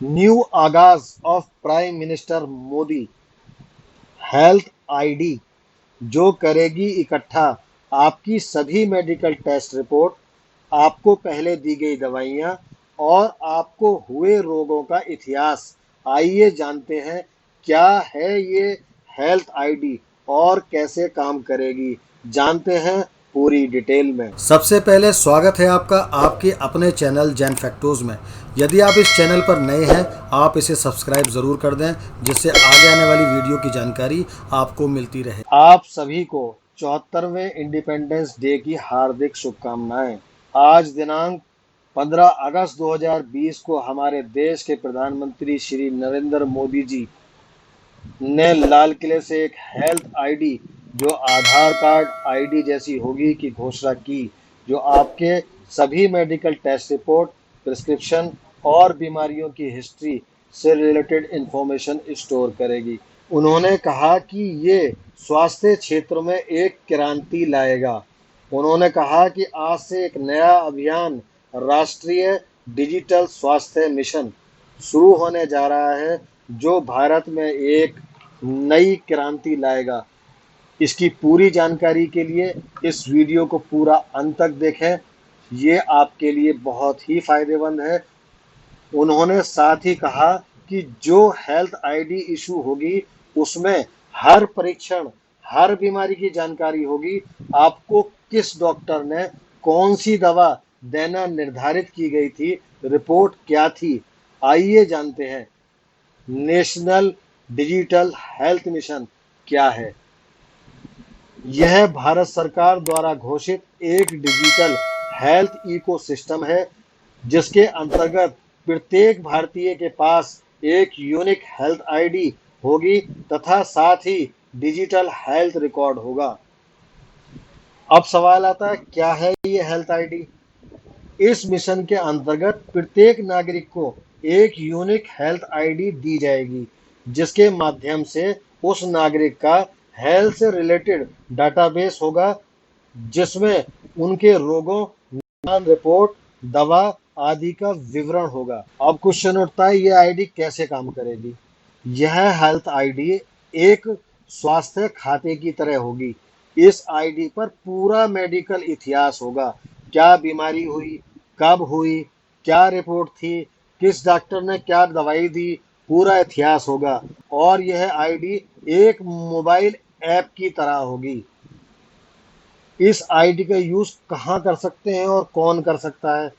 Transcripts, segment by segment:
New आगाज of prime minister Modi health ID जो करेगी इकट्ठा आपकी सभी मेडिकल टेस्ट रिपोर्ट, आपको पहले दी गई दवाइयाँ और आपको हुए रोगों का इतिहास। आइए जानते हैं क्या है ये हेल्थ आईडी और कैसे काम करेगी। जानते हैं पूरी डिटेल में। सबसे पहले स्वागत है आपका आपके अपने चैनल जैन फैक्टोज में। यदि आप इस चैनल पर नए हैं, आप इसे सब्सक्राइब ज़रूर कर दें, जिससे आगे आने वाली वीडियो की जानकारी आपको मिलती रहे। आप सभी को 74वें इंडिपेंडेंस डे की हार्दिक शुभकामनाएं। आज दिनांक 15 अगस्त 2020 को हमारे देश के प्रधानमंत्री श्री नरेंद्र मोदी जी ने लाल किले से एक हेल्थ आईडी जो आधार कार्ड आईडी जैसी होगी की घोषणा की, जो आपके सभी मेडिकल टेस्ट रिपोर्ट, प्रिस्क्रिप्शन और बीमारियों की हिस्ट्री से रिलेटेड इंफॉर्मेशन स्टोर करेगी। उन्होंने कहा कि ये स्वास्थ्य क्षेत्र में एक क्रांति लाएगा। उन्होंने कहा कि आज से एक नया अभियान राष्ट्रीय डिजिटल स्वास्थ्य मिशन शुरू होने जा रहा है, जो भारत में एक नई क्रांति लाएगा। इसकी पूरी जानकारी के लिए इस वीडियो को पूरा अंत तक देखें, ये आपके लिए बहुत ही फायदेमंद है। उन्होंने साथ ही कहा कि जो हेल्थ आईडी इशू होगी उसमें हर परीक्षण, हर बीमारी की जानकारी होगी। आपको किस डॉक्टर ने कौन सी दवा देना निर्धारित की गई थी, रिपोर्ट क्या थी। आइए जानते हैं नेशनल डिजिटल हेल्थ मिशन क्या है। यह भारत सरकार द्वारा घोषित एक डिजिटल हेल्थ इकोसिस्टम है, जिसके अंतर्गत प्रत्येक भारतीय के पास एक यूनिक हेल्थ आईडी होगी तथा साथ ही डिजिटल हेल्थ रिकॉर्ड होगा। अब सवाल आता है क्या है ये हेल्थ आईडी। इस मिशन के अंतर्गत प्रत्येक नागरिक को एक यूनिक हेल्थ आईडी दी जाएगी, जिसके माध्यम से उस नागरिक का हेल्थ से रिलेटेड डाटाबेस होगा, जिसमें उनके रोगों, निदान रिपोर्ट, दवा आदि का विवरण होगा। अब क्वेश्चन उठता है ये आईडी कैसे काम करेगी। यह हेल्थ आईडी एक स्वास्थ्य खाते की तरह होगी। इस आईडी पर पूरा मेडिकल इतिहास होगा, क्या बीमारी हुई, कब हुई, क्या रिपोर्ट थी, किस डॉक्टर ने क्या दवाई दी, पूरा इतिहास होगा। और यह आईडी एक मोबाइल ऐप की तरह होगी। इस आईडी का यूज कहाँ कर सकते हैं और कौन कर सकता है।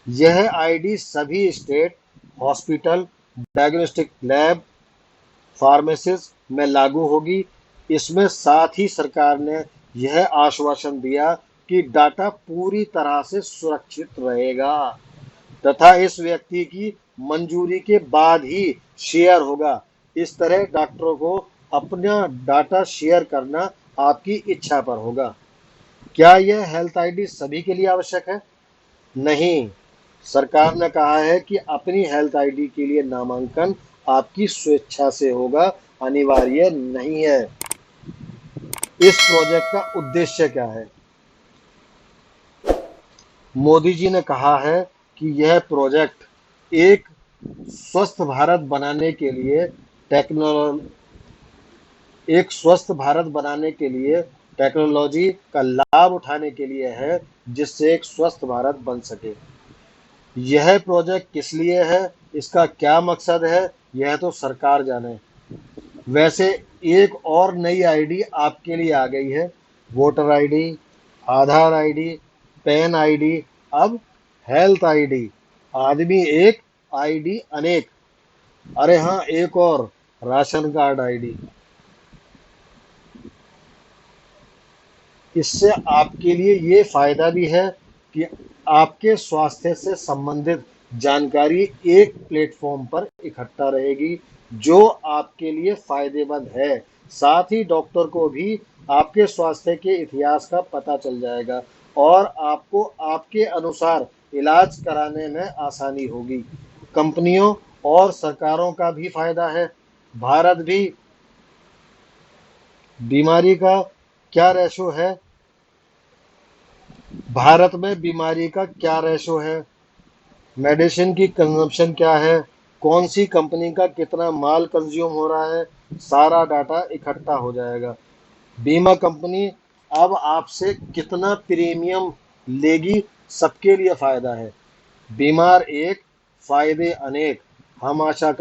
यह आईडी सभी state, hospital, diagnostic lab, pharmacies में लागू होगी। इसमें साथ ही सरकार ने यह आश्वासन दिया कि डाटा पूरी तरह से सुरक्षित रहेगा तथा इस व्यक्ति की मंजूरी के बाद ही शेयर होगा। इस तरह डॉक्टरों को अपना डाटा शेयर करना आपकी इच्छा पर होगा। क्या यह हेल्थ आईडी सभी के लिए आवश्यक है? नहीं, सरकार ने कहा है कि अपनी हेल्थ आईडी के लिए नामांकन आपकी स्वेच्छा से होगा, अनिवार्य नहीं है। इस प्रोजेक्ट का उद्देश्य क्या है? मोदी जी ने कहा है कि यह प्रोजेक्ट एक स्वस्थ भारत बनाने के लिए एक स्वस्थ भारत बनाने के लिए टेक्नोलॉजी का लाभ उठाने के लिए है, जिससे एक स्वस्थ भारत बन सके। यह प्रोजेक्ट किस लिए है, इसका क्या मकसद है, यह तो सरकार जाने। वैसे एक और नई आईडी आपके लिए आ गई है, वोटर आईडी, आधार आईडी, पैन आईडी, अब हेल्थ आईडी। आदमी एक, आईडी अनेक। अरे हाँ, एक और राशन कार्ड आईडी। इससे आपके लिए ये फायदा भी है कि आपके स्वास्थ्य से संबंधित जानकारी एक प्लेटफॉर्म पर इकट्ठा रहेगी, जो आपके लिए फायदेमंद है। साथ ही डॉक्टर को भी आपके स्वास्थ्य के इतिहास का पता चल जाएगा और आपको आपके अनुसार इलाज कराने में आसानी होगी। कंपनियों और सरकारों का भी फायदा है। भारत भी बीमारी का क्या रेशो है, भारत में बीमारी का क्या रेशो है, मेडिसिन की कंजम्पशन क्या है, कौन सी कंपनी का कितना माल कंज्यूम हो रहा है, सारा डाटा इकट्ठा हो जाएगा। बीमा कंपनी अब आपसे कितना प्रीमियम लेगी, सबके लिए फायदा है। बीमार एक, फायदे अनेक। हम आशा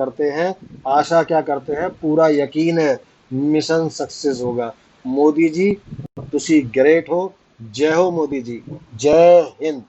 क्या करते हैं, पूरा यकीन है मिशन सक्सेस होगा। मोदी जी तुसी ग्रेट हो। जय हो मोदी जी। जय हिंद।